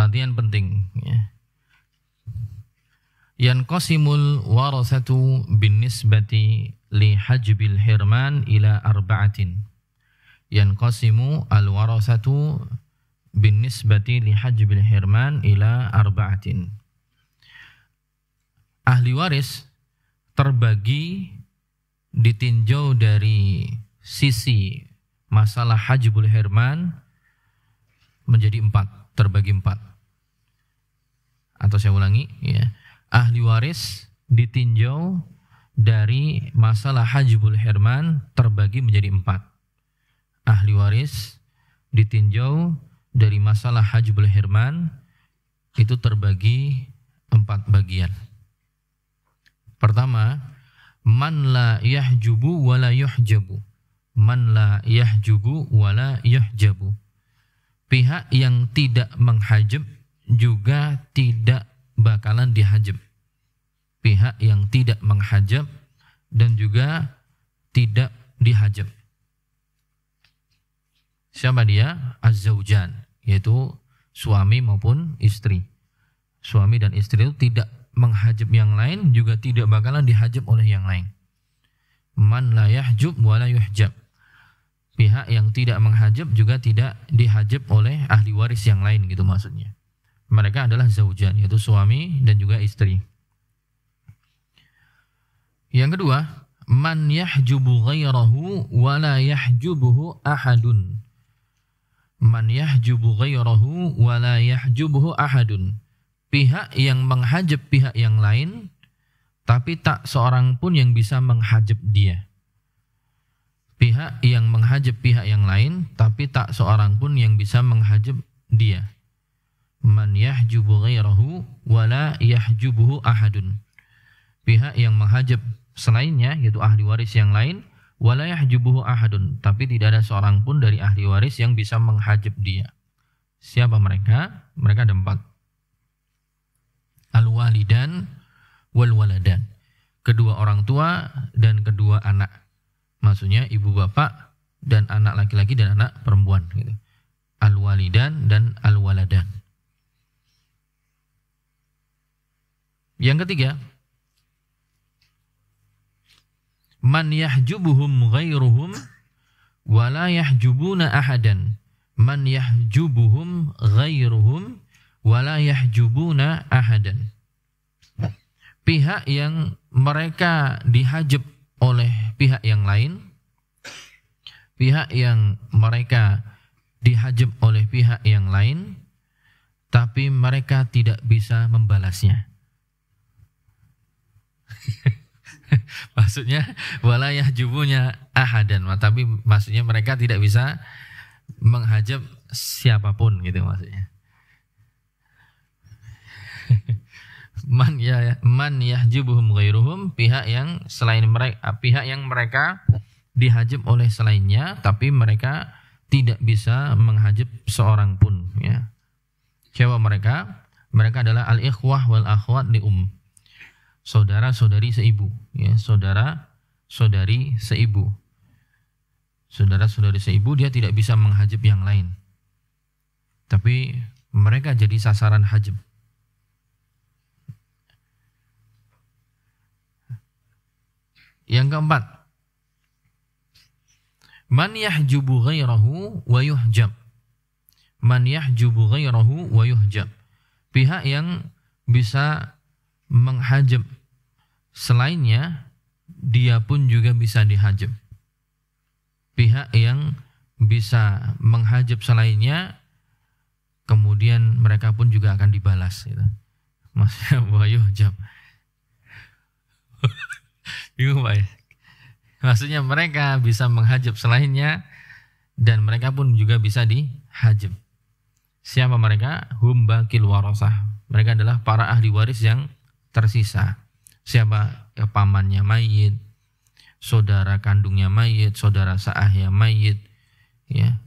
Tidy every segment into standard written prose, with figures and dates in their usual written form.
perhatian penting ya. Yanqasimul warasatu binisbati li hajbil hirman ila arba'atin. Yanqasimu al warasatu binisbati li hajbil hirman ila arba'atin. Ahli waris terbagi ditinjau dari sisi masalah hajbul hirman menjadi 4, terbagi 4. Atau saya ulangi ya. Ahli waris ditinjau dari masalah hajbul hirman terbagi menjadi 4. Ahli waris ditinjau dari masalah hajbul hirman itu terbagi 4 bagian. Pertama, man la yahjubu wa la yuhjabu. Man la yahjubu wa la yuhjabu. Pihak yang tidak menghajab juga tidak bakalan dihajab. Pihak yang tidak menghajab dan juga tidak dihajab. Siapa dia? Az-zawjan, yaitu suami maupun istri. Suami dan istri itu tidak menghajab yang lain, juga tidak bakalan dihajab oleh yang lain. Man la yahjub wa la yuhjab. Pihak yang tidak menghajab juga tidak dihajab oleh ahli waris yang lain, gitu maksudnya. Mereka adalah zaujan, yaitu suami dan juga istri. Yang kedua, man yahjubu ghairahu wa la yahjubuhu ahadun. Man yahjubu ghairahu wa la yahjubuhu ahadun. Pihak yang menghajab pihak yang lain, tapi tak seorang pun yang bisa menghajab dia. Pihak yang menghajab pihak yang lain, tapi tak seorang pun yang bisa menghajab dia. Man yahjubu ghairahu wa la yahjubuhu ahadun. Pihak yang menghajab selainnya, yaitu ahli waris yang lain, wa la yahjubuhu ahadun, tapi tidak ada seorang pun dari ahli waris yang bisa menghajab dia. Siapa mereka? Mereka ada 4. Al-walidan wal-waladan. Kedua orang tua dan kedua anak. Maksudnya ibu bapak dan anak laki-laki dan anak perempuan, gitu. Al-walidan dan al-waladan. Yang ketiga, man yahjubuhum ghairuhum wa la yahjubuna ahadan. Man yahjubuhum ghairuhum wa la yahjubuna ahadan. Pihak yang mereka dihajab oleh pihak yang lain, pihak yang mereka dihajab oleh pihak yang lain, tapi mereka tidak bisa membalasnya. Maksudnya wala yahjubunya ahadan, tapi maksudnya mereka tidak bisa menghajab siapapun, gitu maksudnya. Man yahjubuhum ghairuhum, pihak yang selain mereka, pihak yang mereka dihajab oleh selainnya, tapi mereka tidak bisa menghajab seorang pun, ya. Siapa mereka? Mereka adalah al-ikhwah wal akhwat li saudara-saudari seibu, ya, saudara-saudari seibu. Saudara-saudari seibu dia tidak bisa menghajab yang lain. Tapi mereka jadi sasaran hajab. Yang keempat, man yahjubu ghairahu wa yuhjab. Man yahjubu ghairahu wa yuhjab. Pihak yang bisa menghajab selainnya, dia pun juga bisa dihajab. Pihak yang bisa menghajab selainnya, kemudian mereka pun juga akan dibalas, gitu. Maksudnya wa yuhjab. Bingung Pak ya? Maksudnya mereka bisa menghajab selainnya dan mereka pun juga bisa dihajab. Siapa mereka? Hum baqil warasah. Mereka adalah para ahli waris yang tersisa. Siapa? Ya, pamannya mayit, saudara kandungnya mayit, saudara seayahnya mayit, ya,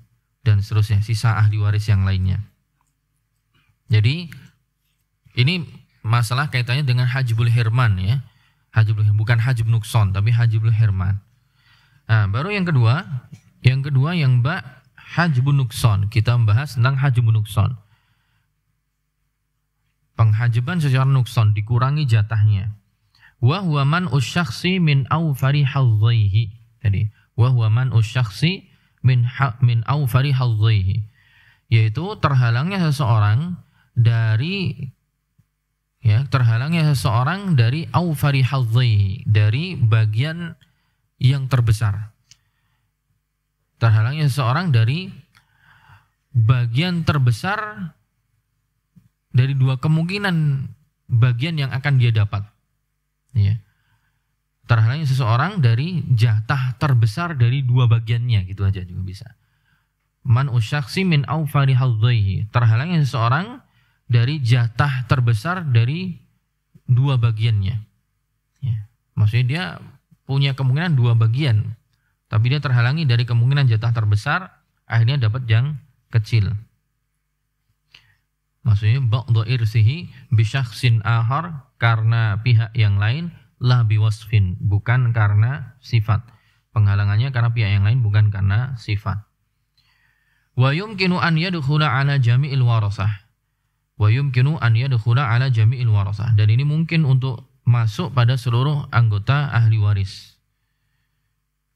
dan seterusnya, sisa ahli waris yang lainnya. Jadi ini masalah kaitannya dengan hajbul hirman, ya. Hajbul hirman, bukan hajb nukson, tapi hajbul hirman. Nah, baru yang kedua yang hajbun nukson. Kita membahas tentang hajbun nukson. Hajaban secara nukson, dikurangi jatahnya. Wa huwa man usyakhsi min awfari hadzaihi. Jadi, wa huwa man usyakhsi min awfari hadzaihi. Yaitu terhalangnya seseorang dari awfari hadzaihi, dari bagian yang terbesar. Terhalangnya seseorang dari bagian terbesar dari dua kemungkinan bagian yang akan dia dapat. Ya. Terhalangnya seseorang dari jatah terbesar dari dua bagiannya, gitu aja juga bisa. Man usyakhsi min awfari hadzaihi, terhalangnya seseorang dari jatah terbesar dari dua bagiannya. Ya. Maksudnya dia punya kemungkinan dua bagian, tapi dia terhalangi dari kemungkinan jatah terbesar, akhirnya dapat yang kecil. Maksudnya ba'dhu irsihi bi syakhsin akhar, karena pihak yang lain, la biwasfin, bukan karena sifat. Penghalangannya karena pihak yang lain, bukan karena sifat. Wa yumkinu an yadkhula ala jami'il warasah. Wa yumkinu an yadkhula ala jami'il warasah. Dan ini mungkin untuk masuk pada seluruh anggota ahli waris.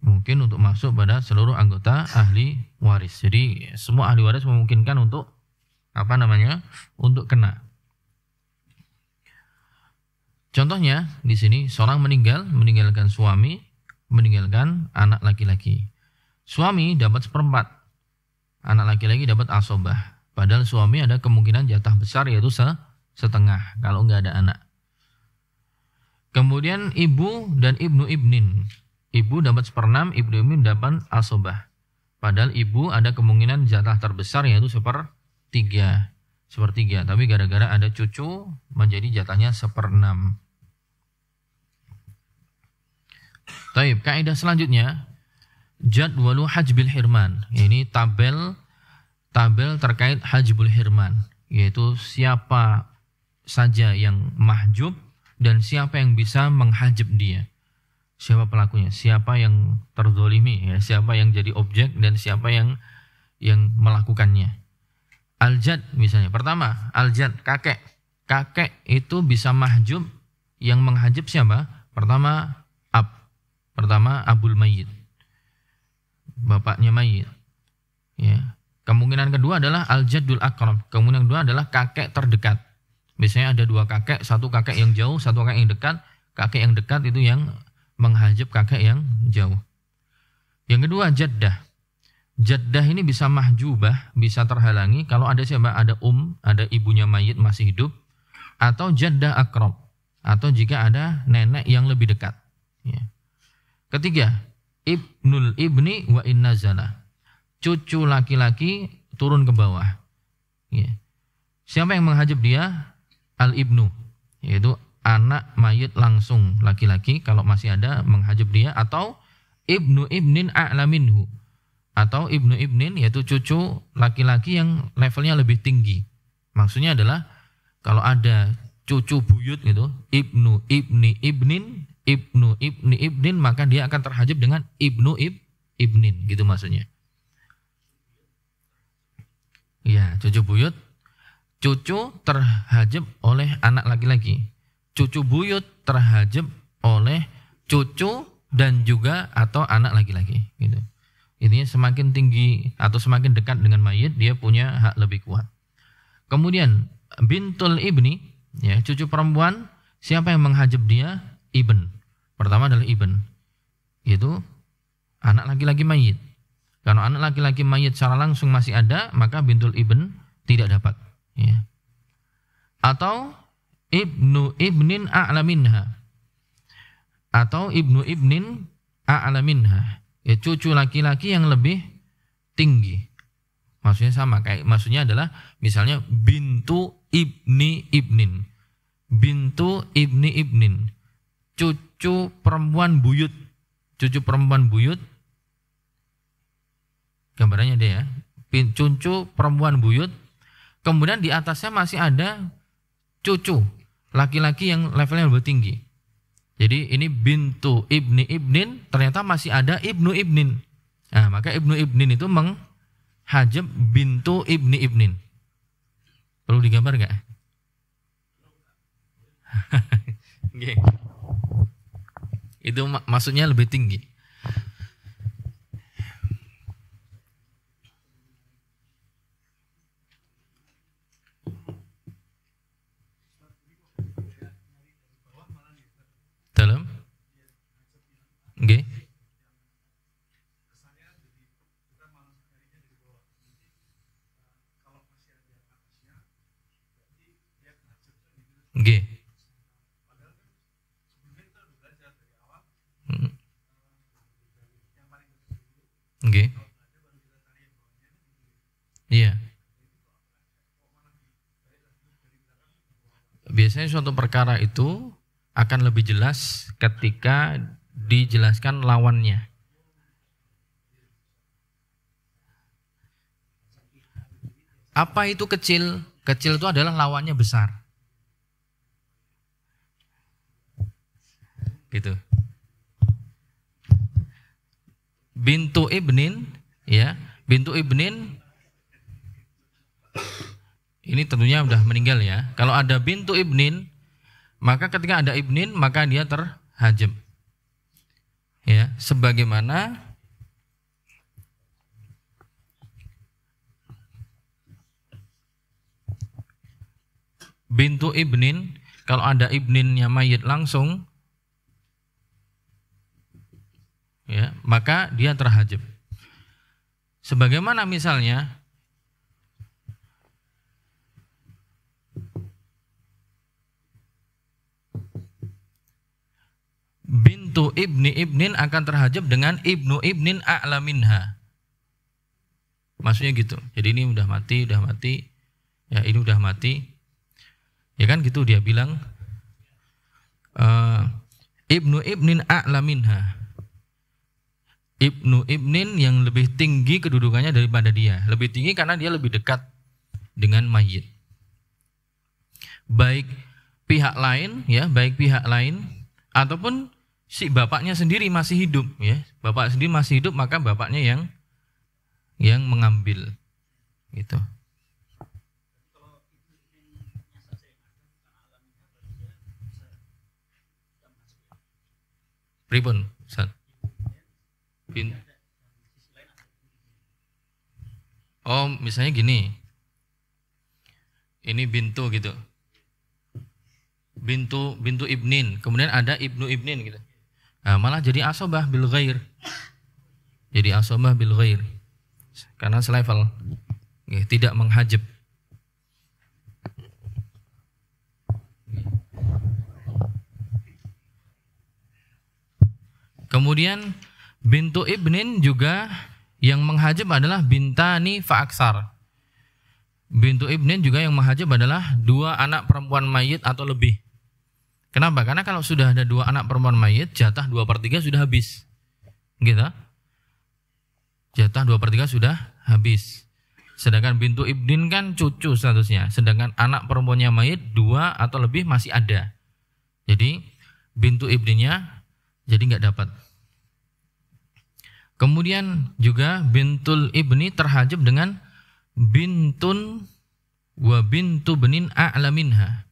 Mungkin untuk masuk pada seluruh anggota ahli waris. Jadi semua ahli waris memungkinkan untuk untuk kena. Contohnya di sini seorang meninggalkan suami, meninggalkan anak laki-laki. Suami dapat 1/4, anak laki-laki dapat asobah. Padahal suami ada kemungkinan jatah besar, yaitu setengah kalau nggak ada anak. Kemudian ibu dan ibnu ibnin. Ibu dapat 1/6, ibnu ibnin dapat asobah. Padahal ibu ada kemungkinan jatah terbesar, yaitu 1/3. Tapi gara-gara ada cucu menjadi jatahnya 1/6. Taib, kaidah selanjutnya jadwalu hajbil hirman. Ini tabel terkait hajbul hirman, yaitu siapa saja yang mahjub dan siapa yang bisa menghajib dia. Siapa pelakunya, siapa yang terzolimi, ya, siapa yang jadi objek dan siapa yang melakukannya. Aljad misalnya. Pertama, aljad, kakek. Kakek itu bisa mahjub, yang menghajib siapa? Pertama abul mayyit, bapaknya mayit. Ya. Kemungkinan kedua adalah al-jaddul aqrab. Kemungkinan kedua adalah kakek terdekat. Biasanya ada dua kakek, satu kakek yang jauh, satu kakek yang dekat. Kakek yang dekat itu yang menghajib kakek yang jauh. Yang kedua jaddah. Jaddah ini bisa mahjubah, bisa terhalangi kalau ada siapa? Ada ada ibunya mayit masih hidup, atau jaddah aqrab, atau jika ada nenek yang lebih dekat. Ya. Ketiga, ibnul ibni wa innazala. Cucu laki-laki turun ke bawah. Ya. Siapa yang menghajib dia? Al-ibnu, yaitu anak mayit langsung laki-laki kalau masih ada menghajib dia, atau ibnu ibnin a'la minhu, atau ibnu ibnin yaitu cucu laki-laki yang levelnya lebih tinggi. Maksudnya adalah kalau ada cucu buyut gitu, ibnu ibni ibnin, maka dia akan terhajib dengan ibnu ibnin, gitu maksudnya. Ya, cucu buyut, cucu terhajib oleh anak laki-laki. Cucu buyut terhajib oleh cucu dan juga atau anak laki-laki, gitu. Intinya semakin tinggi atau semakin dekat dengan mayit, dia punya hak lebih kuat. Kemudian bintul ibni, ya, cucu perempuan, siapa yang menghajib dia? Ibn. Pertama adalah ibn, yaitu anak laki-laki mayit. Kalau anak laki-laki mayit secara langsung masih ada, maka bintul ibn tidak dapat. Ya. Atau ibnu ibnin a'la minha, atau ibnu ibnin a'la minha, ya, cucu laki-laki yang lebih tinggi. Maksudnya sama, maksudnya adalah misalnya bintu ibni ibnin, bintu ibni ibnin, cucu perempuan buyut, gambarannya dia ya, cucu perempuan buyut. Kemudian di atasnya masih ada cucu laki-laki yang levelnya lebih tinggi. Jadi ini bintu ibni ibnin, ternyata masih ada ibnu ibnin. Nah, maka ibnu ibnin itu menghajib bintu ibni ibnin. Perlu digambar nggak? Nggih. Itu maksudnya lebih tinggi. Dalam? Nggih. Nggih. Nggih. Iya. Biasanya suatu perkara itu akan lebih jelas ketika dijelaskan lawannya. Apa itu kecil? Kecil itu adalah lawannya besar. Gitu. Bintu ibnin, ya, bintu ibnin ini tentunya udah meninggal ya. Kalau ada bintu ibnin, maka ketika ada ibnin maka dia terhajab. Ya, sebagaimana bintu ibnin, kalau ada ibninnya mayit langsung, ya, maka dia terhajab. Sebagaimana misalnya bintu ibni ibnin akan terhajab dengan ibnu ibnin a'la minha. Maksudnya gitu. Jadi ini udah mati. Ya, ini udah mati. Ya kan gitu dia bilang ibnu ibnin a'la minha. Ibnu ibnin yang lebih tinggi kedudukannya daripada dia. Lebih tinggi karena dia lebih dekat dengan mayit. Baik pihak lain, ya, baik pihak lain ataupun si bapaknya sendiri masih hidup, ya. Bapak sendiri masih hidup, maka bapaknya yang mengambil. Gitu. Pripun, Ustaz? Oh, misalnya gini. Ini bintu gitu. Bintu ibnin, kemudian ada ibnu ibnin gitu. Nah, malah jadi asobah bil ghair. Jadi asobah bil ghair. Karena selevel. Tidak menghajab. Kemudian bintu ibnin juga yang menghajab adalah bintani fa'aksar. Bintu ibnin juga yang menghajab adalah 2 anak perempuan mayit atau lebih. Kenapa? Karena kalau sudah ada 2 anak perempuan mayit, jatah 2/3 sudah habis. Gitu. Jatah 2/3 sudah habis. Sedangkan bintu ibnin kan cucu statusnya. Sedangkan anak perempuannya mayit 2 atau lebih masih ada. Jadi bintu ibninnya jadi nggak dapat. Kemudian juga bintul ibni terhajab dengan bintun wa bintu benin a'la minha.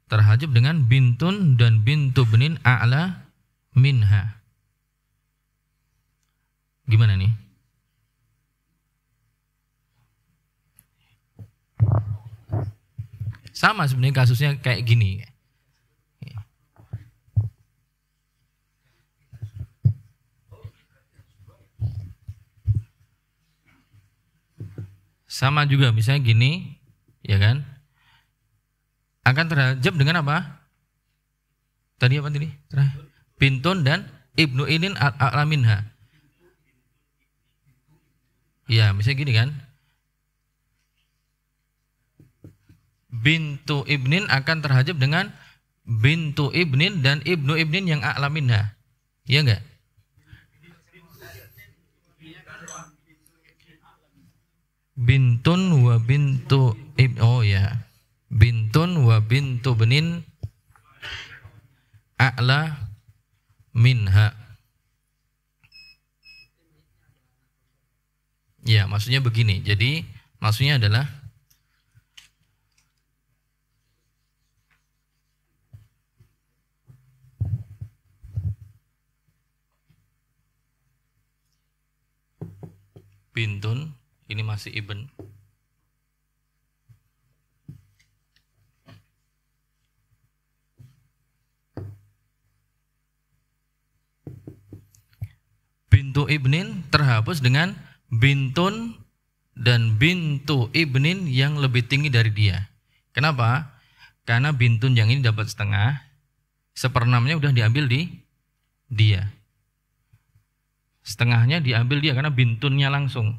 Terhajab dengan bintun dan bintu benin a'la minha. Gimana nih? Sama sebenarnya kasusnya kayak gini. Sama juga, misalnya gini, ya kan? Akan terhajab dengan apa? Tadi apa tadi? Bintun dan ibnu inin a'la minha. Ya, misalnya gini kan? Bintu ibnin akan terhajab dengan bintu ibnin dan ibnu ibnin yang a'la minha. Iya enggak? Bintun wa bintu oh ya. Bintun wa bintu benin a'la minha. Ya, maksudnya begini. Jadi, maksudnya adalah bintun, ini masih ibn. Bintu ibnin terhapus dengan bintun dan bintu ibnin yang lebih tinggi dari dia. Kenapa? Karena bintun yang ini dapat setengah, seperenamnya udah diambil di dia. Setengahnya diambil dia karena bintunnya langsung.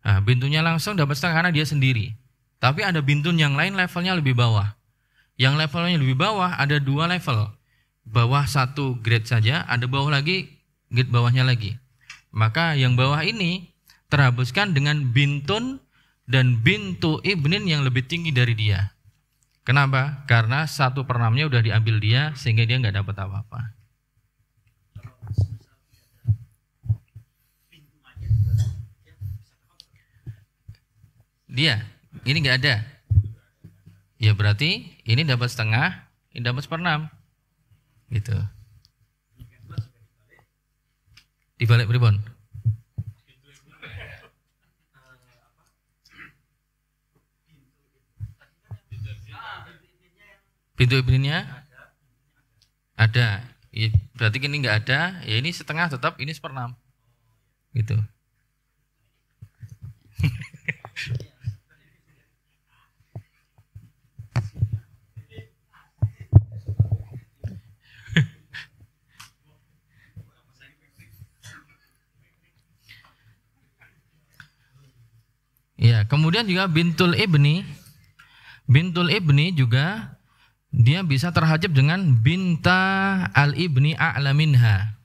Nah, bintunnya langsung dapat setengah karena dia sendiri. Tapi ada bintun yang lain levelnya lebih bawah. Yang levelnya lebih bawah ada 2 level. Bawah 1 grade saja, ada bawah lagi, grade bawahnya lagi. Maka yang bawah ini terhapuskan dengan bintun dan bintu ibnin yang lebih tinggi dari dia. Kenapa? Karena 1/6-nya udah diambil dia sehingga dia nggak dapat apa-apa. Dia, ini nggak ada. Ya berarti ini dapat setengah, ini dapat 1/6. Gitu. Dibalik pripun? Bintu ibninnya ada. Ya, berarti ini nggak ada. Ya ini setengah tetap, ini 1/6. Gitu. Ya, kemudian juga bintul ibni juga dia bisa terhajab dengan binta al ibni a'la minha.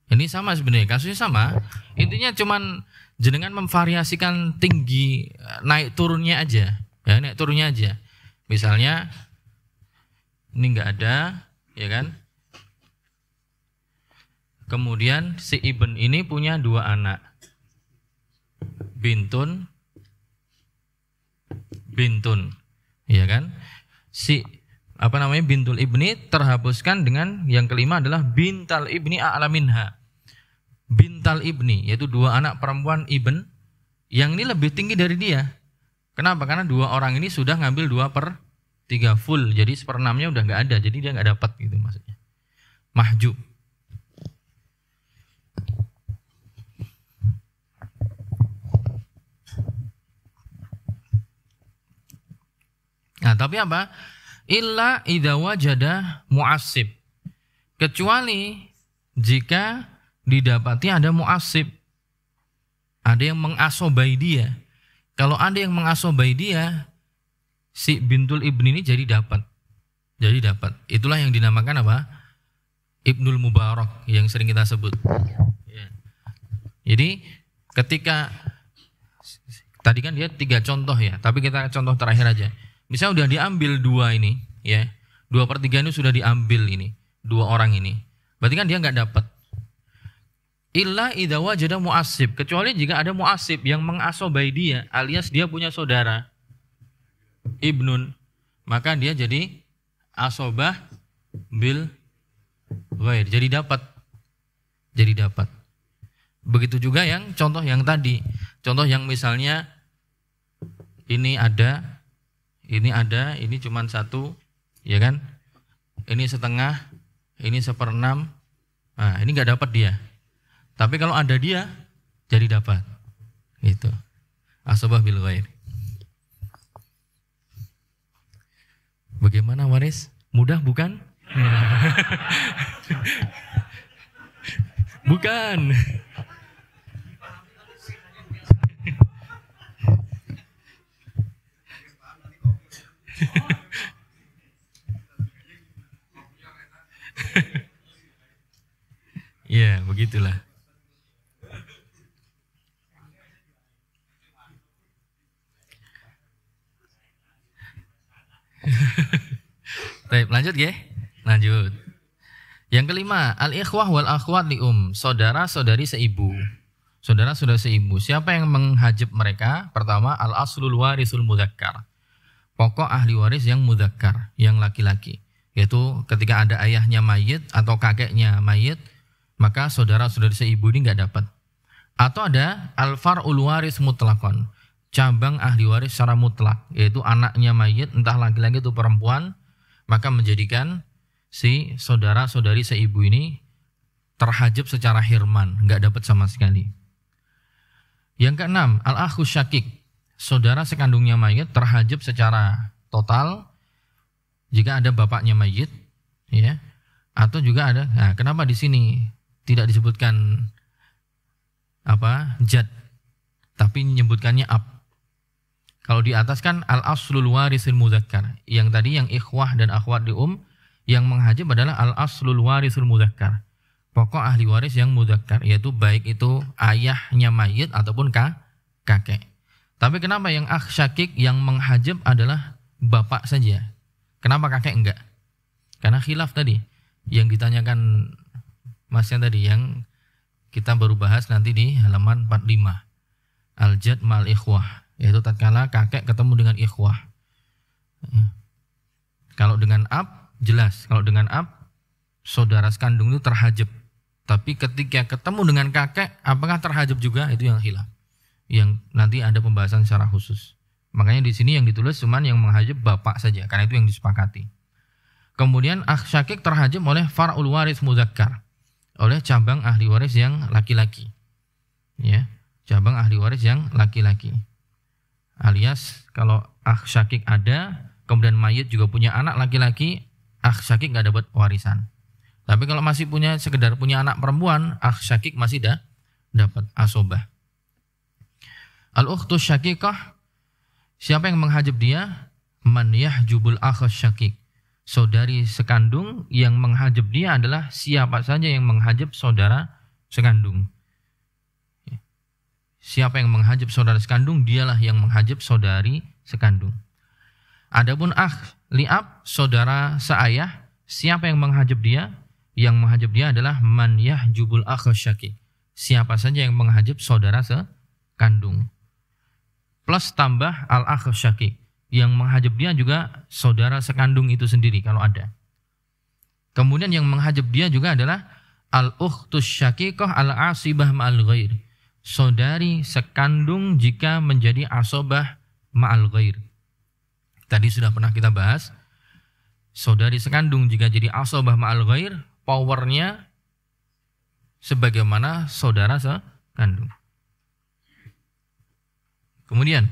Ini sama sebenarnya, kasusnya sama. Intinya cuman jenengan memvariasikan tinggi naik turunnya aja. Ya, naik turunnya aja. Misalnya ini enggak ada, ya kan? Kemudian si ibn ini punya 2 anak. Bintun, ya kan? Si bintul ibni terhapuskan dengan yang kelima adalah bintal ibni a'la minha. Bintal ibni yaitu 2 anak perempuan ibn yang ini lebih tinggi dari dia. Kenapa? Karena 2 orang ini sudah ngambil 2/3 full, jadi 1/6-nya udah nggak ada, jadi dia nggak dapat gitu maksudnya. Mahjub. Nah, tapi apa? Illa idza wajada mu'assib. Kecuali jika didapati ada mu'assib. Ada yang mengasobai dia. Kalau ada yang mengasobai dia, si bintul ibni ini jadi dapat. Itulah yang dinamakan apa? Ibnul Mubarak yang sering kita sebut. Ya. Jadi ketika tadi kan dia 3 contoh ya, tapi kita contoh terakhir aja. Misalnya udah diambil 2 ini, ya 2/3 ini sudah diambil ini, 2 orang ini. Berarti kan dia nggak dapat. Illa idza wajada mu'assib, kecuali jika ada mu'assib yang mengasobai dia, alias dia punya saudara ibnun, maka dia jadi asobah bil ghair, jadi dapat. Begitu juga yang contoh yang tadi, contoh yang misalnya ini ada, ini cuma 1, ya kan? Ini setengah, ini 1/6. Nah, ini nggak dapat dia. Tapi kalau ada dia, jadi dapat. Itu. Asabah bil ghair. Bagaimana waris? Mudah bukan? Bukan. Ya, begitulah. Baik, lanjut ya. Lanjut. Yang kelima, al-ikhwah wal akhwat li saudara-saudari seibu. Saudara-saudari seibu. Siapa yang menghajab mereka? Pertama, al-aslul warisul mudzakkar. Pokok ahli waris yang mudzakkar, yang laki-laki. Yaitu ketika ada ayahnya mayit atau kakeknya mayit, maka saudara-saudari seibu ini enggak dapat. Atau ada al-far'ul waris mutlaqan, cabang ahli waris secara mutlak, yaitu anaknya mayit entah laki-laki atau perempuan, maka menjadikan si saudara-saudari seibu ini terhajab secara hirman, enggak dapat sama sekali. Yang keenam, al-akhu syakik, saudara sekandungnya mayit terhajab secara total jika ada bapaknya mayit, ya. Atau juga ada, nah kenapa di sini tidak disebutkan jad, tapi menyebutkannya ab. Kalau di atas kan al-aslul warisil mudzakkar, yang tadi yang ikhwah dan akhwat di yang menghajab adalah al-aslul warisul mudzakkar, pokok ahli waris yang mudzakkar, yaitu baik itu ayahnya mayit ataupun kakek. Tapi kenapa yang akh syakik yang menghajab adalah bapak saja? Kenapa kakek enggak? Karena khilaf tadi yang ditanyakan masnya tadi, yang kita baru bahas nanti di halaman 45. Al-jad mal ikhwah, yaitu tatkala kakek ketemu dengan ikhwah. Kalau dengan ab jelas, kalau dengan ab saudara sekandung itu terhajab. Tapi ketika ketemu dengan kakek, apakah terhajab juga? Itu yang khilaf, yang nanti ada pembahasan secara khusus. Makanya di sini yang ditulis cuman yang menghajab bapak saja, karena itu yang disepakati. Kemudian akh syakik terhajab oleh far'ul waris mudzakkar, oleh cabang ahli waris yang laki-laki. Ya, cabang ahli waris yang laki-laki. Alias kalau akh syakik ada, kemudian mayit juga punya anak laki-laki, akh syakik enggak dapat warisan. Tapi kalau masih sekedar punya anak perempuan, akh syakik masih dapat asobah. Al-ukhtus syakikah, siapa yang menghajab dia? Man yahjubul akh syakik, saudari sekandung yang menghajab dia adalah siapa saja yang menghajab saudara sekandung. Siapa yang menghajab saudara sekandung, dialah yang menghajab saudari sekandung. Adapun akh li'ab, saudara seayah, siapa yang menghajab dia? Yang menghajab dia adalah man yahjubul akh syakik, siapa saja yang menghajab saudara sekandung. Plus tambah al-akh syakik, yang menghajab dia juga saudara sekandung itu sendiri kalau ada. Kemudian yang menghajab dia juga adalah al-ukhtus syakikah al-asibah ma'al ghair, saudari sekandung jika menjadi asobah ma'al ghair. Tadi sudah pernah kita bahas, saudari sekandung jika jadi asobah ma'al ghair, powernya sebagaimana saudara sekandung. Kemudian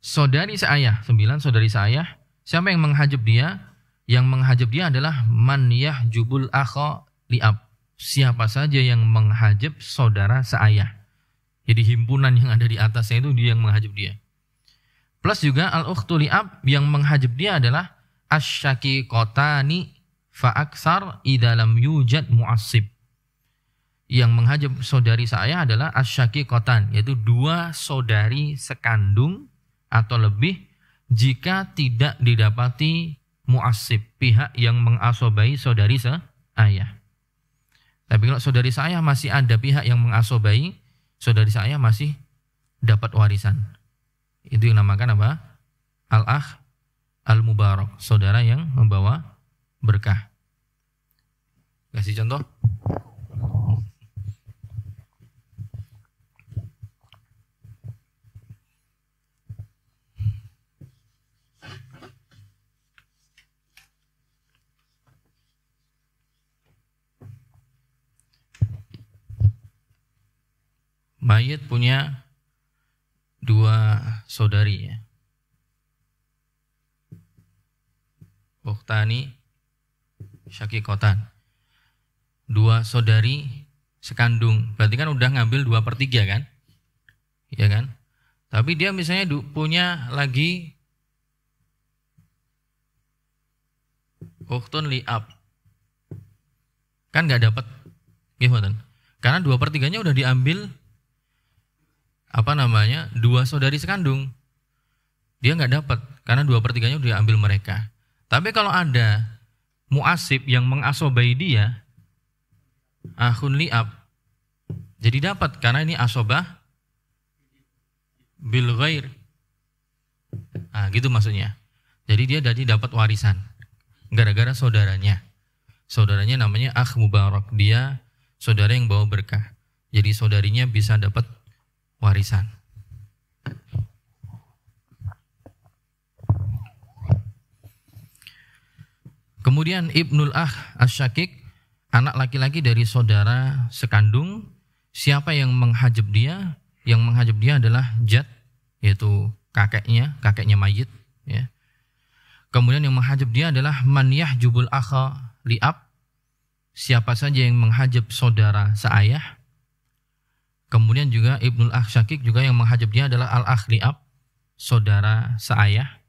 saudari seayah, 9 saudari seayah, siapa yang menghajab dia? Yang menghajab dia adalah man yahjubul akha li'ab, siapa saja yang menghajab saudara seayah. Jadi himpunan yang ada di atasnya itu dia yang menghajab dia. Plus juga al-ukhtu li'ab, yang menghajab dia adalah asyaqiqatani fa'aksar idza lam yujad mu'assib. Yang menghajab saudari seayah adalah asyaqiqatan, yaitu 2 saudari sekandung atau lebih jika tidak didapati mu'assib, pihak yang mengasobai saudari seayah. Tapi kalau saudari seayah masih ada pihak yang mengasobai, saudari seayah masih dapat warisan. Itu yang dinamakan apa? Al-akh al-mubarak, saudara yang membawa berkah. Kasih contoh. Mayit punya 2 saudari, ya. Ukhtani syaqiqatan, 2 saudari sekandung. Berarti kan udah ngambil 2/3 kan? Ya kan? Tapi dia misalnya punya lagi ukhtun li'ab, kan nggak dapat, gimana? Karena 2/3-nya udah diambil 2 saudari sekandung. Dia nggak dapat karena 2/3-nya udah diambil mereka. Tapi kalau ada mu'asib yang mengasobai dia, akhun li'ab, jadi dapat karena ini asobah bil ghair. Nah, gitu maksudnya. Jadi dia dapat warisan gara-gara saudaranya. Saudaranya namanya akh mubarak, dia saudara yang bawa berkah. Jadi saudarinya bisa dapat warisan. Kemudian Ibnul Akh Asy-Syakik, anak laki-laki dari saudara sekandung. Siapa yang menghajab dia? Yang menghajab dia adalah jad, yaitu kakeknya mayit. Ya. Kemudian yang menghajab dia adalah man yahjubul akha li'ab, siapa saja yang menghajab saudara seayah. Kemudian juga Ibnul Akh Syakik juga yang menghajab dia adalah al-akh li'ab, saudara seayah,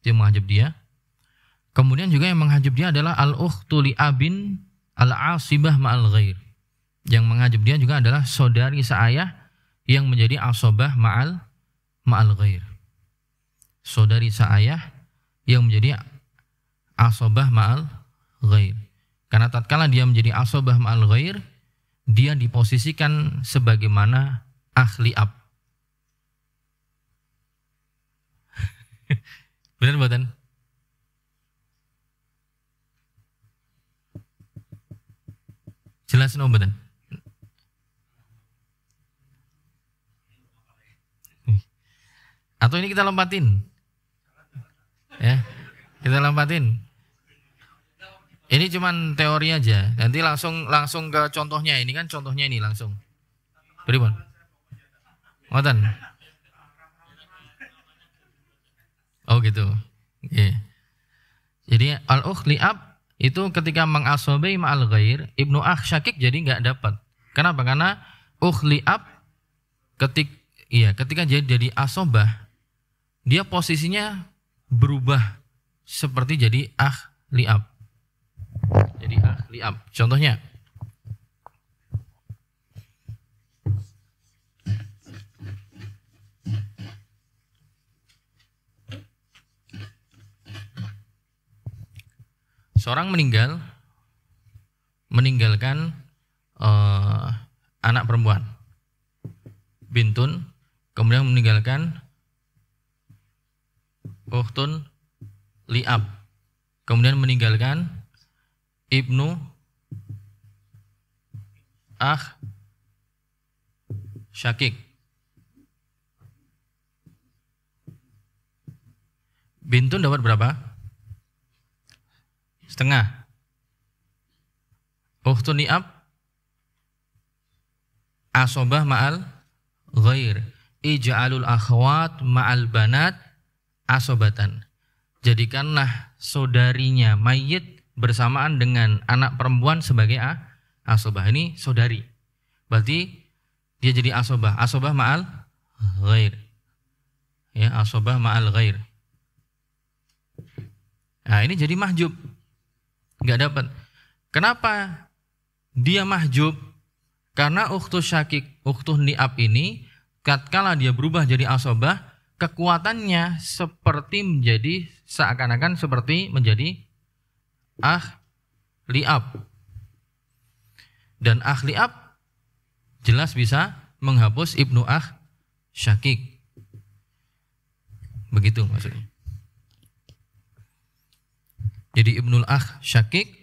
itu yang menghajab dia. Kemudian juga yang menghajab dia adalah al-ukhtu li'abin al-asibah ma'al ghair. Yang menghajab dia juga adalah saudari seayah yang menjadi asobah ma'al ghair. Saudari seayah yang menjadi asobah ma'al ghair. Karena tatkala dia menjadi asobah ma'al ghair, dia diposisikan sebagaimana ahli ab. Benar buatan? Jelas no benar? Atau ini kita lompatin? Ya, kita lompatin. Ini cuman teori aja. Nanti langsung ke contohnya. Ini kan contohnya ini langsung. Beriman. Ngoten. Oh gitu. Yeah. Jadi al-ukh li'ab itu ketika mengasobai ma'al ghair, Ibnu Akh Syakik jadi nggak dapat. Kenapa? Karena ukh li'ab ketika jadi asobah, dia posisinya berubah seperti jadi akh li'ab. Jadi akh li'ab. Contohnya, seorang meninggalkan anak perempuan, bintun, kemudian meninggalkan ukhtun li'ab, kemudian meninggalkan Ibnu Akh Syakik. Bintun dapat berapa? Setengah. Ukhtun li'ab asobah ma'al ghair. Ij'alul akhwat ma'al banat asobatan. Jadikanlah saudarinya mayit bersamaan dengan anak perempuan sebagai asobah. Ini saudari. Berarti dia jadi asobah. Asobah ma'al ghair. Ya, asobah ma'al ghair. Nah, ini jadi mahjub. Enggak dapat. Kenapa dia mahjub? Karena ukhtu syakik, ukhtu li'ab ini tatkala dia berubah jadi asobah, kekuatannya seperti menjadi seakan-akan seperti menjadi akh li'ab. Dan akh li'ab jelas bisa menghapus Ibnu Akh Syakik. Begitu maksudnya. Jadi Ibnul Akh Syakik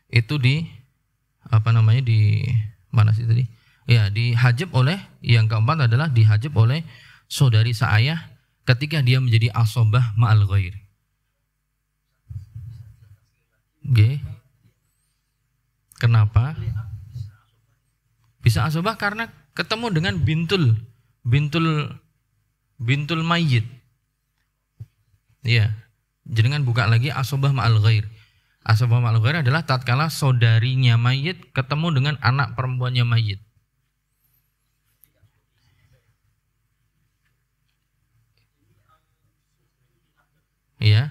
itu di mana sih tadi? Ya, dihajab oleh, yang keempat adalah dihajab oleh saudari seayah ketika dia menjadi asobah ma'al ghair. Oke. Kenapa? Bisa asobah karena ketemu dengan bintul mayyit. Iya. Jangan buka lagi asobah ma'al ghair. Asobah ma'al ghair adalah tatkala saudarinya mayit ketemu dengan anak perempuannya mayit. Iya.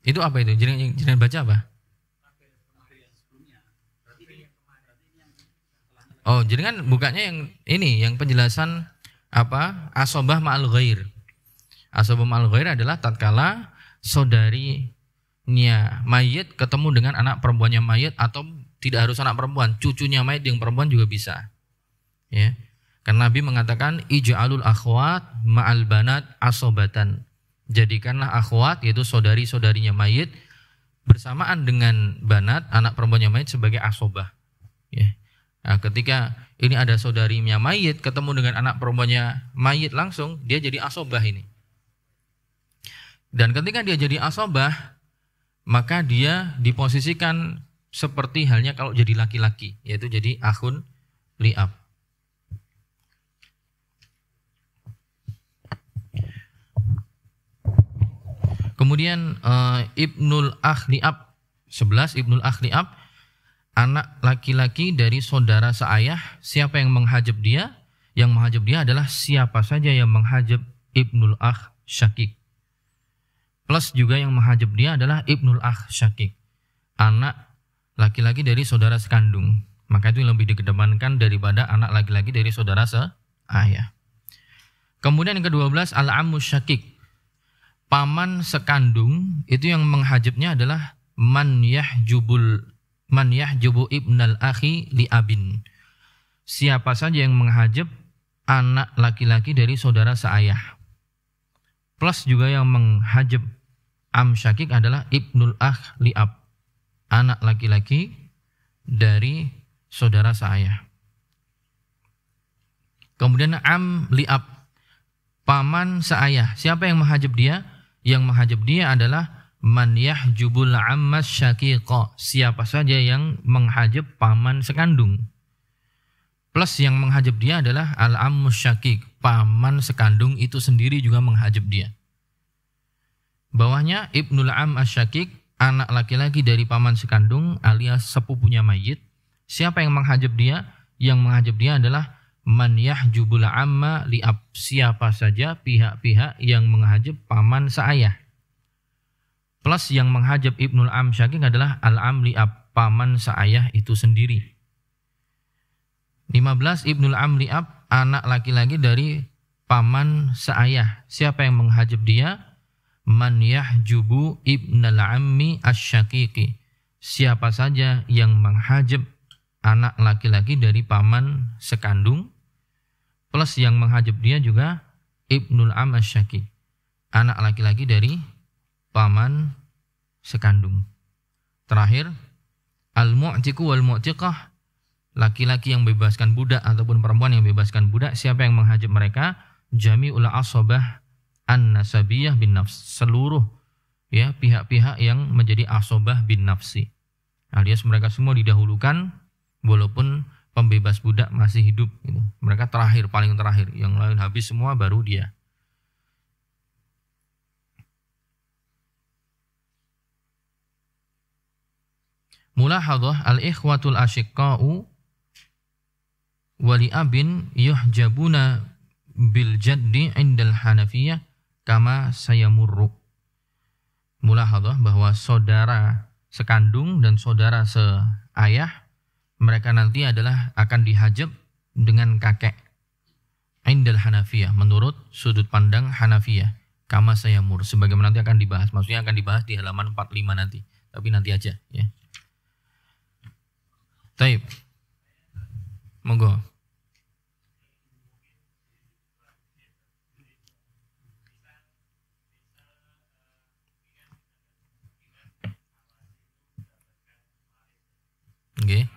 Itu apa itu? Jangan baca apa? Oh, jadi kan bukanya yang ini, yang penjelasan apa? Asobah ma'al ghair. Asobah ma'al ghair adalah tatkala saudarinya mayit ketemu dengan anak perempuannya mayit, atau tidak harus anak perempuan, cucunya mayit yang perempuan juga bisa. Ya. Karena Nabi mengatakan ij'alul akhwat ma'al banat asobatan. Jadikanlah akhwat, yaitu saudari-saudarinya mayit, bersamaan dengan banat, anak perempuannya mayit, sebagai asobah. Ya. Nah, ketika ini ada saudarinya mayit ketemu dengan anak perempuannya mayit langsung, dia jadi asobah ini. Dan ketika dia jadi asobah, maka dia diposisikan seperti halnya kalau jadi laki-laki, yaitu jadi akhun li'ab. Kemudian Ibnul Akh Li'ab 11, Ibnul Akh Li'ab, anak laki-laki dari saudara seayah. Siapa yang menghajab dia? Yang menghajab dia adalah siapa saja yang menghajab Ibnul Akh Syakik. Plus juga yang menghajab dia adalah Ibnul Akh Syakik, anak laki-laki dari saudara sekandung. Maka itu lebih dikedepankan daripada anak laki-laki dari saudara seayah. Kemudian yang ke-12 Al-Ammu Syakik, paman sekandung. Itu yang menghajabnya adalah man yahjubu ibnal akhi li abin. Siapa saja yang menghajab anak laki-laki dari saudara seayah. Plus juga yang menghajab am syakik adalah ibnul akh li ab, anak laki-laki dari saudara seayah. Kemudian am li ab, paman seayah. Siapa yang menghajab dia? Yang menghajab dia adalah man yahjubul ammas syaqiqa, siapa saja yang menghajab paman sekandung. Plus yang menghajab dia adalah al-ammus syaqiq, paman sekandung itu sendiri juga menghajab dia. Bawahnya ibnul am asyaqiq, anak laki-laki dari paman sekandung alias sepupunya mayit. Siapa yang menghajab dia? Yang menghajab dia adalah man yahjubul amma li'ab, siapa saja pihak-pihak yang menghajab paman seayah. Plus yang menghajab ibnul am syakik adalah al-am li'ab, paman seayah itu sendiri. 15 ibnul am li'ab, anak laki-laki dari paman seayah. Siapa yang menghajab dia? Man yahjubu ibnal ammi asyaqiqi, siapa saja yang menghajab anak laki-laki dari paman sekandung. Plus yang menghajab dia juga ibnul am asyaqiq, anak laki-laki dari paman sekandung. Terakhir al-mu'tiqu wal mu'tiqah, laki-laki yang bebaskan budak ataupun perempuan yang bebaskan budak. Siapa yang menghajab mereka? Jami'ul asobah an-nasabiyah bin nafs, seluruh ya pihak-pihak yang menjadi asobah bin nafsi, alias mereka semua didahulukan walaupun pembebas budak masih hidup gitu. Mereka terakhir, paling terakhir, yang lain habis semua baru dia. Mulahadhah al-ikhwatul asyiqqa'u wali abin yuhjabuna bil jaddi indal hanafiyah kama sayamurru. Mulahadhah bahwa saudara sekandung dan saudara seayah mereka nanti adalah akan dihajab dengan kakek indal hanafiyah, menurut sudut pandang Hanafiyah, kama sayamur, sebagaimana nanti akan dibahas. Maksudnya akan dibahas di halaman 45 nanti, tapi nanti aja ya. Taib, monggo. Oke.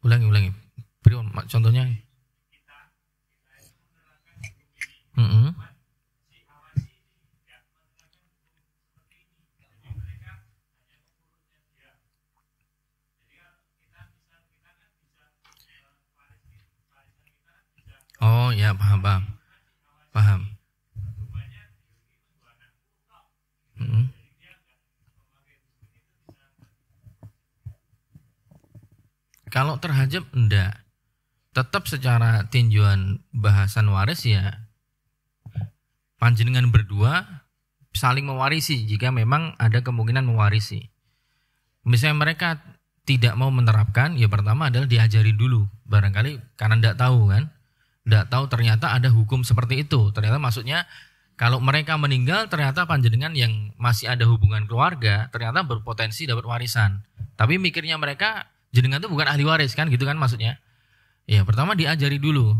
Ulangi. Beri contohnya. Oh ya, paham. Kalau terhajab enggak, tetap secara tinjauan bahasan waris ya panjenengan berdua saling mewarisi jika memang ada kemungkinan mewarisi. Misalnya mereka tidak mau menerapkan, ya pertama adalah diajari dulu. Barangkali karena tidak tahu kan, tidak tahu ternyata ada hukum seperti itu. Ternyata maksudnya Kalau mereka meninggal ternyata panjenengan yang masih ada hubungan keluarga ternyata berpotensi dapat warisan. Tapi mikirnya mereka jenengan itu bukan ahli waris kan gitu kan maksudnya. Ya, pertama diajari dulu.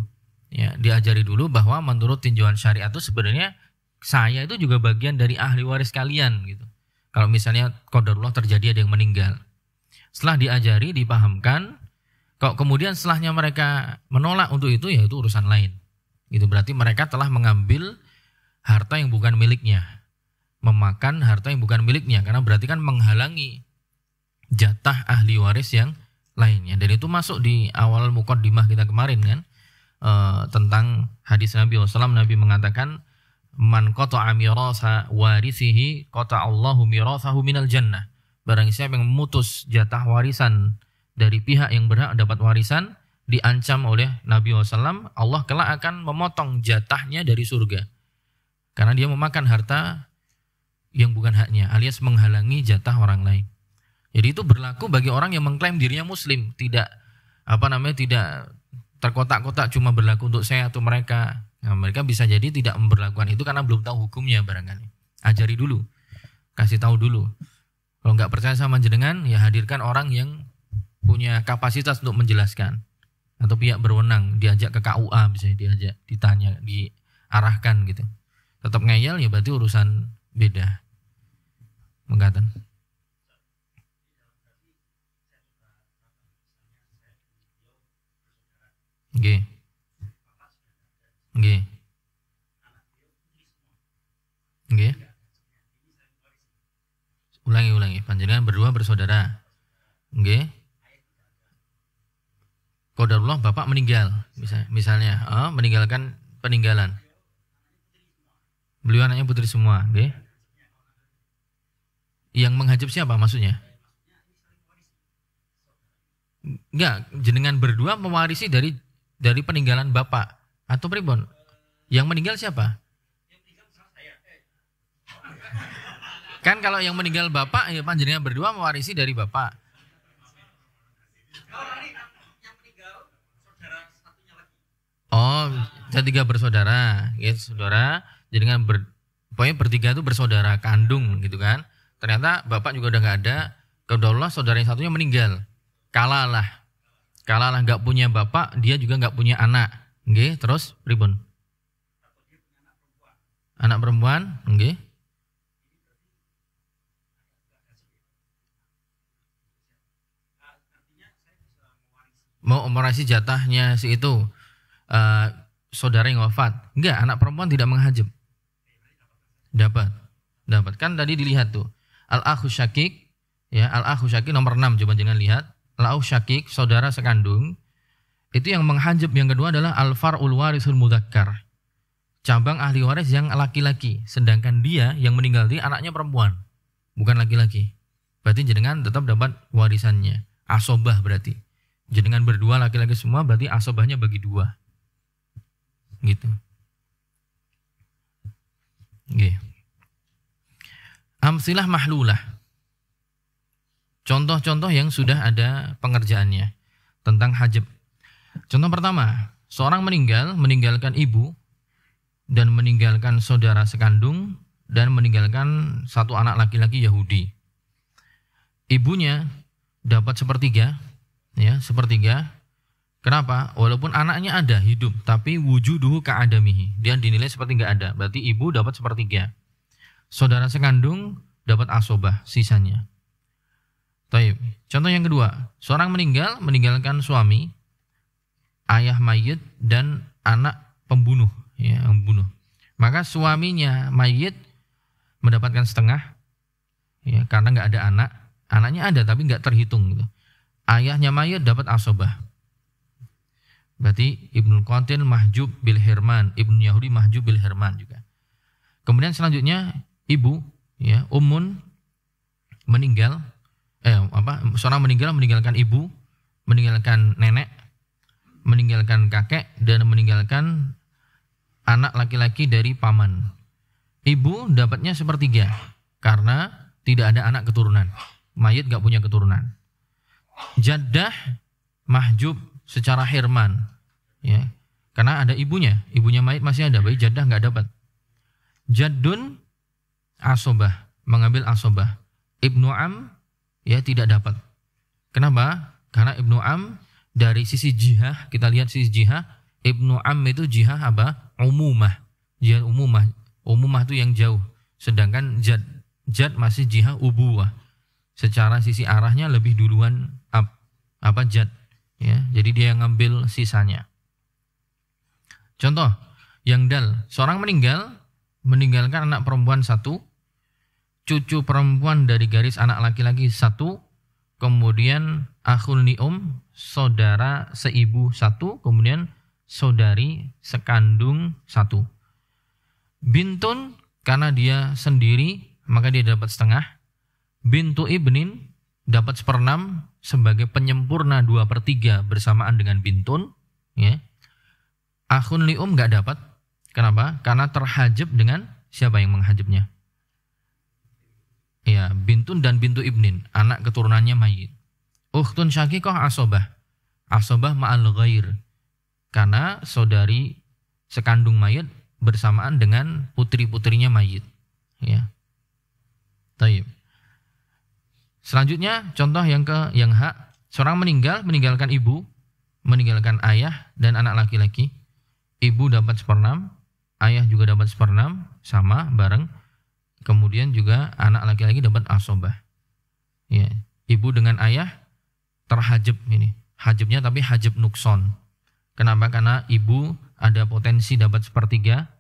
Ya, diajari dulu bahwa menurut tinjauan syariat itu sebenarnya saya itu juga bagian dari ahli waris kalian gitu. Kalau misalnya qadarullah terjadi ada yang meninggal. Setelah diajari, dipahamkan, kok kemudian setelahnya mereka menolak untuk itu ya itu urusan lain. Itu berarti mereka telah mengambil harta yang bukan miliknya, memakan harta yang bukan miliknya, karena berarti kan menghalangi jatah ahli waris yang lainnya. Dan itu masuk di awal muqaddimah kita kemarin kan, tentang hadis Nabi SAW. Nabi mengatakan, man qata'a mirasa warithihi qata'allahu mirasahu minal jannah. Barang siapa yang memutus jatah warisan dari pihak yang berhak dapat warisan, diancam oleh Nabi SAW, Allah kelak akan memotong jatahnya dari surga. Karena dia memakan harta yang bukan haknya, alias menghalangi jatah orang lain. Jadi itu berlaku bagi orang yang mengklaim dirinya muslim, tidak tidak terkotak-kotak cuma berlaku untuk saya atau mereka. Nah, mereka bisa jadi tidak memberlakukan itu karena belum tahu hukumnya barangkali. Ajari dulu, kasih tahu dulu. Kalau nggak percaya sama jenengan, ya hadirkan orang yang punya kapasitas untuk menjelaskan. Atau pihak berwenang, diajak ke KUA misalnya, diajak, ditanya, diarahkan gitu. Tetap ngeyel ya berarti urusan beda. Mengatakan. Nggih. Nggih. Nggih. Ulangi. Panjenengan berdua bersaudara. Nggih. Qadarullah bapak meninggal, misalnya, meninggalkan peninggalan. Beliau anaknya putri semua, okay? Yang menghajab siapa maksudnya? Enggak, jenengan berdua mewarisi dari peninggalan bapak atau pribon? Yang meninggal siapa? Kan kalau yang meninggal bapak, ya panjenengan berdua mewarisi dari bapak. Oh, tiga bersaudara, ya saudara. Jenengan pokoknya bertiga itu bersaudara kandung gitu kan. Ternyata bapak juga udah nggak ada. Qadarullah saudara yang satunya meninggal. Kalalah nggak punya bapak, dia juga nggak punya anak. Nggih, terus pripun? Anak perempuan, nggih. Mau mewarisi jatahnya si itu saudara yang wafat. Enggak, anak perempuan tidak menghajab. Dapat. Kan tadi dilihat tuh. Al-akhu syakik, ya, al-akhu syakik nomor 6 coba jangan lihat. Al-akhu syakik, saudara sekandung. Itu yang menghajab. Yang kedua adalah al-far'ul warisul mudzakkar. Cabang ahli waris yang laki-laki, sedangkan dia yang meninggal tadi anaknya perempuan, bukan laki-laki. Berarti jenengan tetap dapat warisannya. Asobah berarti. Jenengan berdua laki-laki semua berarti asobahnya bagi 2. Gitu. Nggih. Amsilah mahlulah. Contoh-contoh yang sudah ada pengerjaannya tentang hajab. Contoh pertama, seorang meninggalkan ibu dan meninggalkan saudara sekandung dan meninggalkan satu anak laki-laki Yahudi. Ibunya dapat sepertiga, ya, sepertiga. Kenapa? Walaupun anaknya ada hidup, tapi wujuduhu ka'adamihi. Dia dinilai seperti nggak ada. Berarti ibu dapat sepertiga. Saudara sekandung dapat asobah, sisanya. Taib. Contoh yang kedua, seorang meninggalkan suami, ayah mayit dan anak pembunuh, ya, membunuh. Maka suaminya mayit mendapatkan setengah, ya, karena nggak ada anak. Anaknya ada tapi nggak terhitung. Gitu. Ayahnya mayit dapat asobah. Berarti Ibnu Qatil mahjub bil hirman, Ibnu Yahudi mahjub bil hirman juga. Kemudian selanjutnya ibu, ya, ummun meninggal, seorang meninggalkan ibu, meninggalkan nenek, meninggalkan kakek dan meninggalkan anak laki-laki dari paman. Ibu dapatnya sepertiga karena tidak ada anak keturunan. Mayit gak punya keturunan. Jaddah mahjub secara hirman, ya, karena ada ibunya mayit masih ada, bayi jaddah nggak dapat. Jaddun asobah, mengambil asobah. Ibnu Am ya tidak dapat. Kenapa? Karena Ibnu Am dari sisi jihah, kita lihat sisi jihah, Ibnu Am itu jihah apa? Umumah. Jihah umumah. Umumah itu yang jauh. Sedangkan Jad masih jihah ubuwah. Secara sisi arahnya lebih duluan Jad. Ya, jadi dia yang ngambil sisanya. Contoh, yang dal, seorang meninggalkan anak perempuan 1, cucu perempuan dari garis anak laki-laki 1, kemudian akhul li'um, saudara seibu 1, kemudian saudari sekandung 1. Bintun, karena dia sendiri, maka dia dapat setengah. Bintu ibnin, dapat 1/6 sebagai penyempurna 2/3 bersamaan dengan bintun. Ya. Akhun li'um nggak dapat. Kenapa? Karena terhajab dengan siapa yang menghajabnya? Ya, bintun dan bintu ibnin, anak keturunannya mayit. Ukhtun syaqiqah asobah. Asobah ma'al ghair. Karena saudari sekandung mayit bersamaan dengan putri-putrinya mayit. Ya. Taib. Selanjutnya contoh yang hak. Seorang meninggalkan ibu, meninggalkan ayah dan anak laki-laki. Ibu dapat 1/6, ayah juga dapat 1/6, sama bareng. Kemudian juga anak laki-laki dapat asobah. Ya, ibu dengan ayah terhajab ini. Hajabnya tapi hajab nukson. Kenapa? Karena ibu ada potensi dapat 1/3,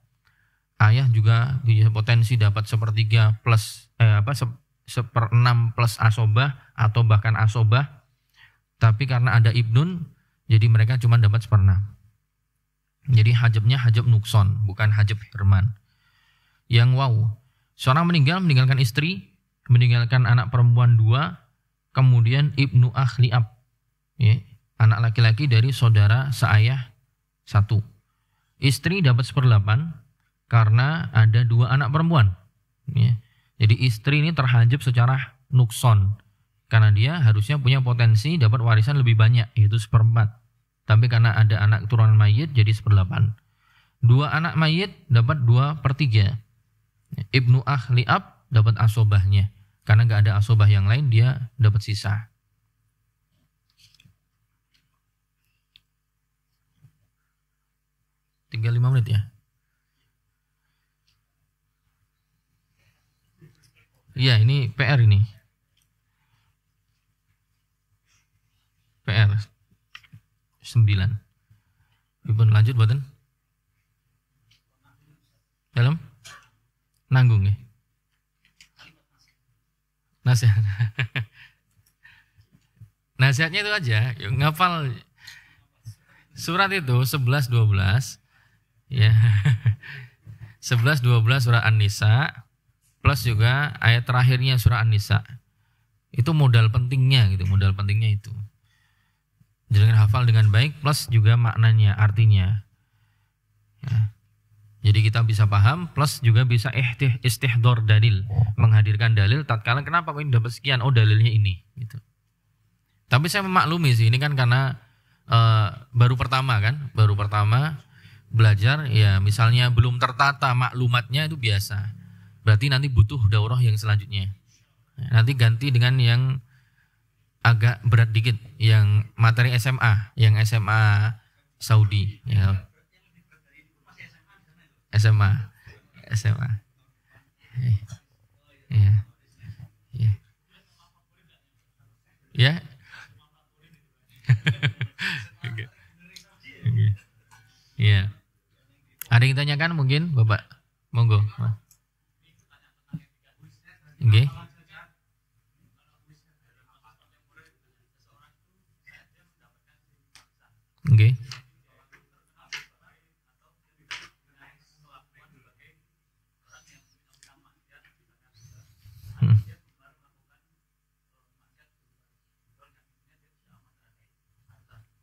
ayah juga punya potensi dapat 1/3 plus 1/6 plus asobah atau bahkan asobah. Tapi karena ada ibnun, jadi mereka cuma dapat 1/6. Jadi hajabnya hajab nukson, bukan hajab hirman. Yang wow, seorang meninggalkan istri, meninggalkan anak perempuan 2, kemudian ibnu akhli ab, ya, anak laki-laki dari saudara seayah 1. Istri dapat 1/8 karena ada 2 anak perempuan. Ya. Jadi istri ini terhajab secara nukson, karena dia harusnya punya potensi dapat warisan lebih banyak, yaitu 1/4. Tapi karena ada anak keturunan mayit jadi 1/8. 2 anak mayit dapat 2/3. Ibnu akhli ab dapat asobahnya. Karena nggak ada asobah yang lain, dia dapat sisa. Tinggal 5 menit ya. Iya, ini PR ini. PR 9. Ibun lanjut buatan. Dalam nanggung ya. Nasihat. Nasihatnya itu aja, ngapal surat itu 11 12 ya. 11 12 surah An-Nisa plus juga ayat terakhirnya surah An-Nisa. Itu modal pentingnya gitu, modal pentingnya itu. Jangan hafal dengan baik plus juga maknanya, artinya. Ya. Jadi kita bisa paham plus juga bisa istihdor dalil, menghadirkan dalil tatkala kenapa kok ini dapat sekian, oh dalilnya ini gitu. Tapi saya memaklumi sih, ini kan karena baru pertama belajar ya, misalnya belum tertata maklumatnya itu biasa. Berarti nanti butuh daurah yang selanjutnya. Nanti ganti dengan yang agak berat dikit, yang materi SMA, yang SMA Saudi ya. SMA. Ya. Ya. Ya. Ya. Ada yang tanyakan mungkin, Bapak? Monggo. Nggih. Nggih.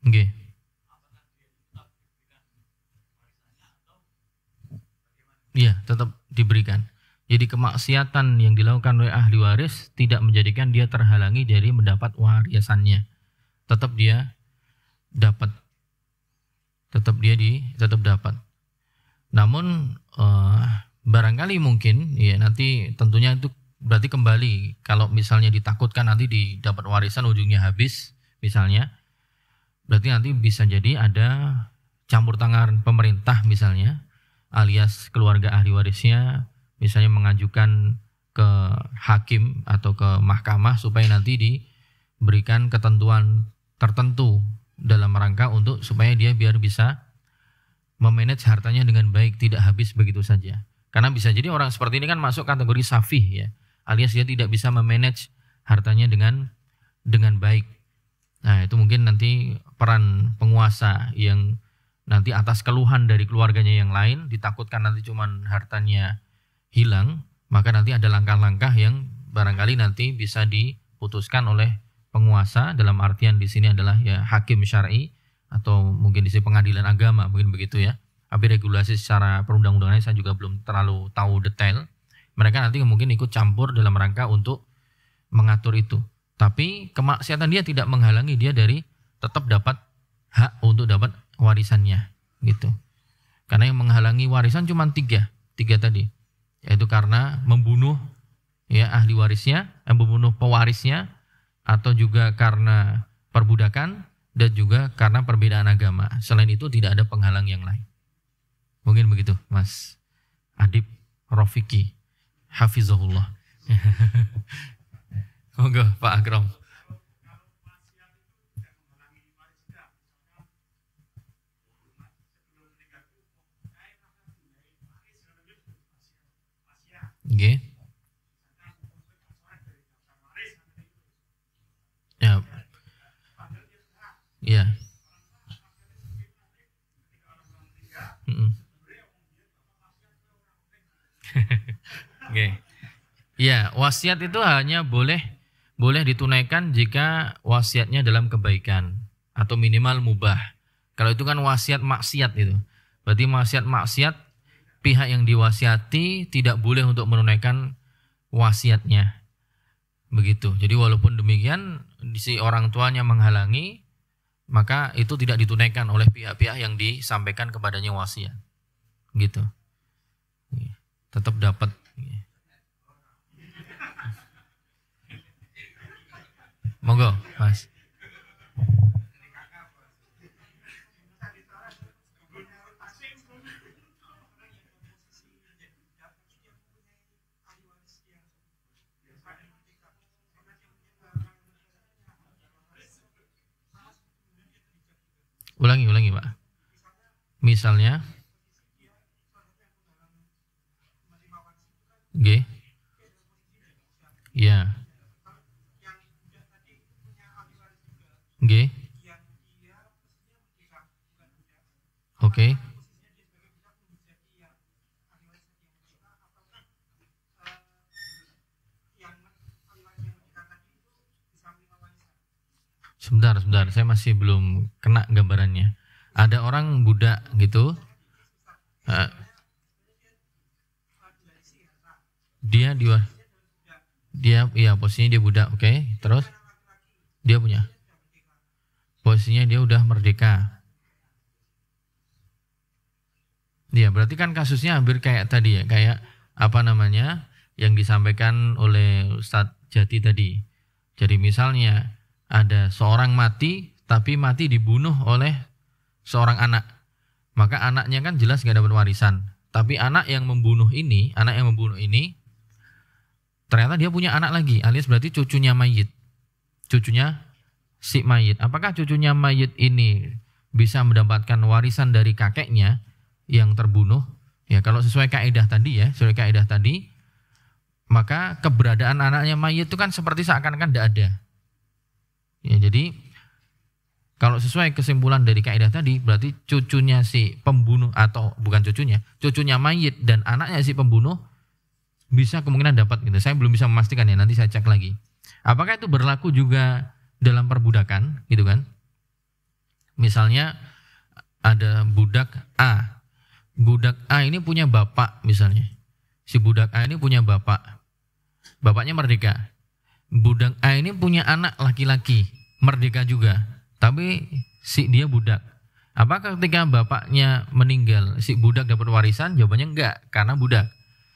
Nggih. Iya, tetap diberikan. Jadi kemaksiatan yang dilakukan oleh ahli waris tidak menjadikan dia terhalangi dari mendapat warisannya. Tetap dia dapat. Tetap dapat. Namun barangkali mungkin ya nanti tentunya itu berarti kembali kalau misalnya ditakutkan nanti didapat warisan ujungnya habis misalnya, berarti nanti bisa jadi ada campur tangan pemerintah misalnya alias keluarga ahli warisnya misalnya mengajukan ke hakim atau ke mahkamah supaya nanti diberikan ketentuan tertentu dalam rangka untuk supaya dia biar bisa memanage hartanya dengan baik, tidak habis begitu saja. Karena bisa jadi orang seperti ini kan masuk kategori safih ya, alias dia tidak bisa memanage hartanya dengan baik. Nah, itu mungkin nanti peran penguasa yang nanti atas keluhan dari keluarganya yang lain ditakutkan nanti cuman hartanya hilang, maka nanti ada langkah-langkah yang barangkali nanti bisa diputuskan oleh penguasa, dalam artian di sini adalah ya hakim syar'i atau mungkin di sini pengadilan agama, mungkin begitu ya. Tapi regulasi secara perundang-undangannya saya juga belum terlalu tahu detail. Mereka nanti mungkin ikut campur dalam rangka untuk mengatur itu. Tapi kemaksiatan dia tidak menghalangi dia dari tetap dapat hak untuk dapat warisannya gitu. Karena yang menghalangi warisan cuma tiga tadi, yaitu karena membunuh ya ahli warisnya, membunuh pewarisnya, atau juga karena perbudakan, dan juga karena perbedaan agama. Selain itu tidak ada penghalang yang lain. Mungkin begitu Mas Adib Rofiki hafizahullah. Monggo Pak Akram. Oke. Ya. Ya. Oke. Ya, wasiat itu hanya boleh ditunaikan jika wasiatnya dalam kebaikan atau minimal mubah. Kalau itu kan wasiat maksiat itu. Berarti wasiat maksiat, pihak yang diwasiati tidak boleh untuk menunaikan wasiatnya. Begitu. Jadi walaupun demikian si orang tuanya menghalangi, maka itu tidak ditunaikan oleh pihak-pihak yang disampaikan kepadanya wasiat. Gitu. Tetap dapat. Monggo, Mas. Ulangi, Pak. Misalnya, G. Ya. G. Oke. Sebentar, saya masih belum kena gambarannya. Ada orang budak gitu. Dia iya posisinya dia budak, oke. Terus dia punya posisinya dia udah merdeka. Iya, berarti kan kasusnya hampir kayak tadi ya, kayak apa namanya yang disampaikan oleh Ustadz Jati tadi. Jadi misalnya ada seorang mati, tapi mati dibunuh oleh seorang anak. Maka anaknya kan jelas gak dapat warisan. Tapi anak yang membunuh ini ternyata dia punya anak lagi, alias berarti cucunya mayit. Cucunya si mayit. Apakah cucunya mayit ini bisa mendapatkan warisan dari kakeknya yang terbunuh? Ya, kalau sesuai kaidah tadi maka keberadaan anaknya mayit itu kan seperti seakan-akan tidak ada. Ya, jadi kalau sesuai kesimpulan dari kaidah tadi, berarti cucunya si pembunuh atau bukan cucunya mayit dan anaknya si pembunuh bisa kemungkinan dapat gitu. Saya belum bisa memastikan ya, nanti saya cek lagi. Apakah itu berlaku juga dalam perbudakan gitu kan? Misalnya ada budak A. Budak A ini punya bapak misalnya. Si budak A ini punya bapak. Bapaknya merdeka. Budak A ini punya anak laki-laki, merdeka juga. Tapi dia budak. Apakah ketika bapaknya meninggal, si budak dapat warisan? Jawabannya enggak, karena budak.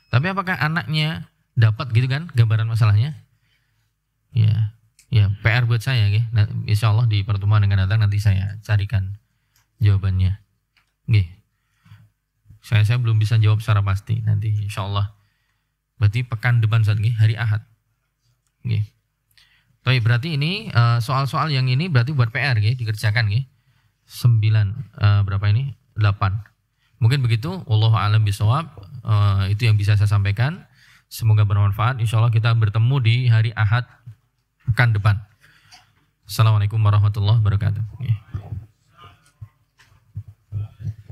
Tapi apakah anaknya dapat gitu kan gambaran masalahnya? Ya, ya PR buat saya ya. Nah, insya Allah di pertemuan yang akan datang nanti saya carikan jawabannya. Nggih. Saya belum bisa jawab secara pasti. Nanti insya Allah. Berarti pekan depan saat ini hari Ahad. Nggih. Tapi berarti ini soal-soal yang ini berarti buat PR nggih, dikerjakan nggih. 9 berapa ini? 8. Mungkin begitu. Wallahu a'lam bishawab. Itu yang bisa saya sampaikan. Semoga bermanfaat. Insya Allah kita bertemu di hari Ahad pekan depan. Assalamualaikum warahmatullahi wabarakatuh.